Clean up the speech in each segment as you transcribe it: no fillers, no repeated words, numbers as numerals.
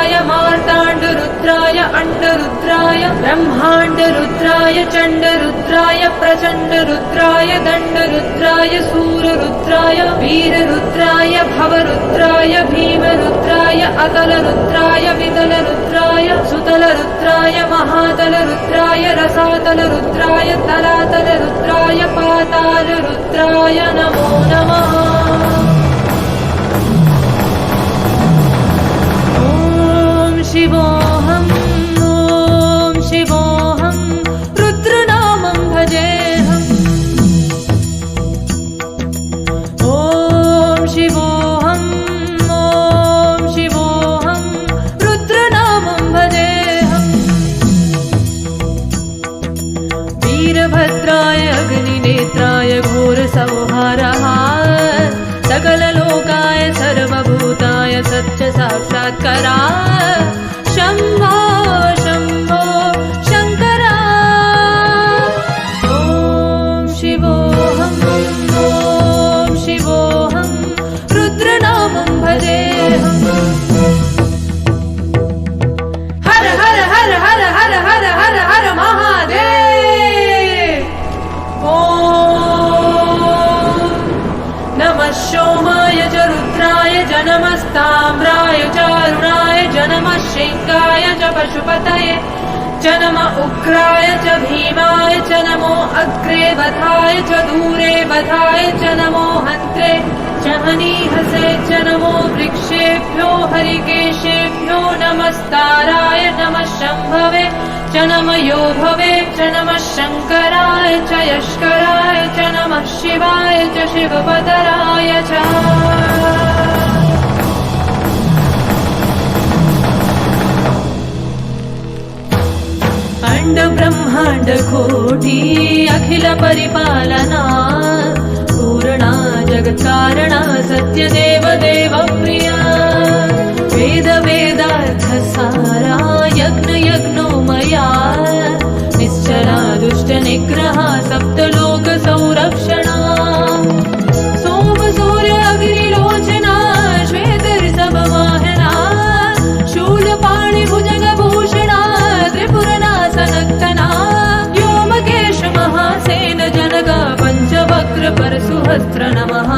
रुद्राय मार्ताण्डरुद्राय अण्डरुद्राय ब्रह्माण्डरुद्राय चण्डरुद्राय प्रचण्डरुद्राय दण्डरुद्राय सूररुद्राय वीररुद्राय भवरुद्राय भीमरुद्राय अतलरुद्राय वितलरुद्राय सुतलरुद्राय महातलरुद्राय रसातलरुद्राय तलातलरुद्राय पातालरुद्राय नमो नमः। शिवोऽहं ॐ शिवोऽहं रुद्रनामं भजेऽहम् ॐ शिवोऽहं रुद्रनामं भजेऽहम् वीरभद्राय अग्निनेत्राय घोरसंहारः सकललोकाय सर्वभूताय सत्यसाक्षात्काराय शम्भो शम्भो शङ्करा। ॐ शिवोऽहं रुद्रनामं भजेऽहम् हर हर हर हर हर हर हर हर महादेव। ॐ नमः सोमाय च रुद्राय च नमस्ताम्राय च अरुणाय च नमः शैकाय च पशुपतये च नमः उग्राय च भीमाय च नमो अग्रे वधाय च दूरे वधाय च नमो हन्त्रे च हनीहसे च नमो वृक्षेभ्यो हरिकेशेभ्यो नमस्ताराय नमः शम्भवे च नमः योभवे च नमः शङ्कराय च यष्कराय च नमः शिवाय च शिवपतराय च। अण्ड ब्रह्माण्ड कोटि अखिल परिपालना पूर्णा जगत्कारणा सत्यदेव देवप्रिया वेद वेदार्थसारा यज्ञ यज्ञोमया निश्चला दुष्ट निग्रहा सप्तलोक संरक्षणा सोम सूर्य अग्निलोचना श्वेतऋषभवाहना शूलपाणि भुजगभूषणा त्रिपुरनाशनक्तना व्योमकेश महासेन जनका पञ्चवक्र परशुहस्त्र नमः।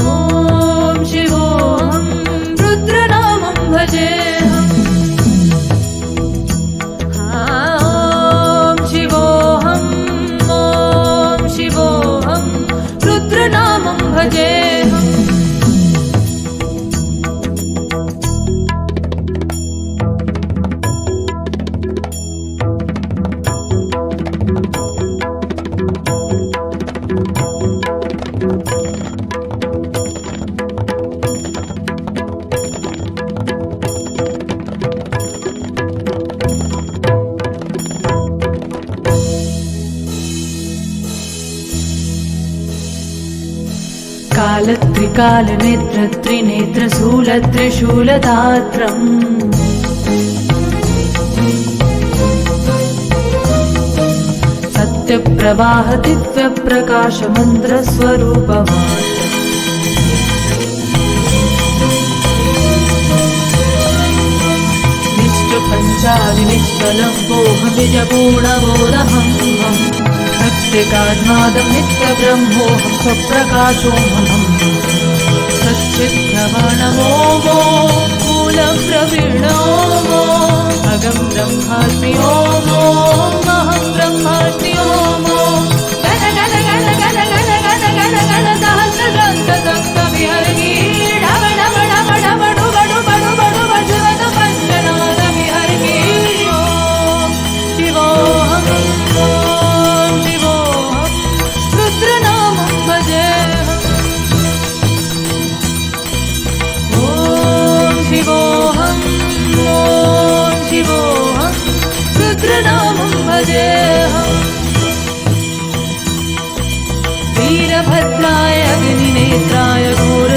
ॐ शिवोऽहं रुद्रनामं भजेऽहम् ॐ शिवोऽहं रुद्रनामं भजेऽहम्। कालत्रिकालनेत्र त्रिनेत्रशूलत्रिशूलदात्रम् सत्यप्रवाह दिव्यप्रकाशमन्त्रस्वरूपवान् निश्चपञ्चादिनिश्चलं वोहमिजपूर्णबोधहम् सत्यकात्मादं नित्यब्रह्मोऽहं स्वप्रकाशोऽहम् सच्चिद्भ्रमणमोमो मूलप्रवीणोमो अगं ब्रह्मास्मि ओमो महं ब्रह्मास्मि ओमो गण गण गण गण गण गण गण गण सहस्रदन्तदन्तविहर्गी डव डव डव डव डुब डुब डुब डुब जुवद पञ्चनादविहर्गी शिवोऽहं रुद्रनामं भजेऽहम् ॐ शिवोऽहं रुद्रनामं भजेऽहम् वीरभद्राय अग्निनेत्राय घोर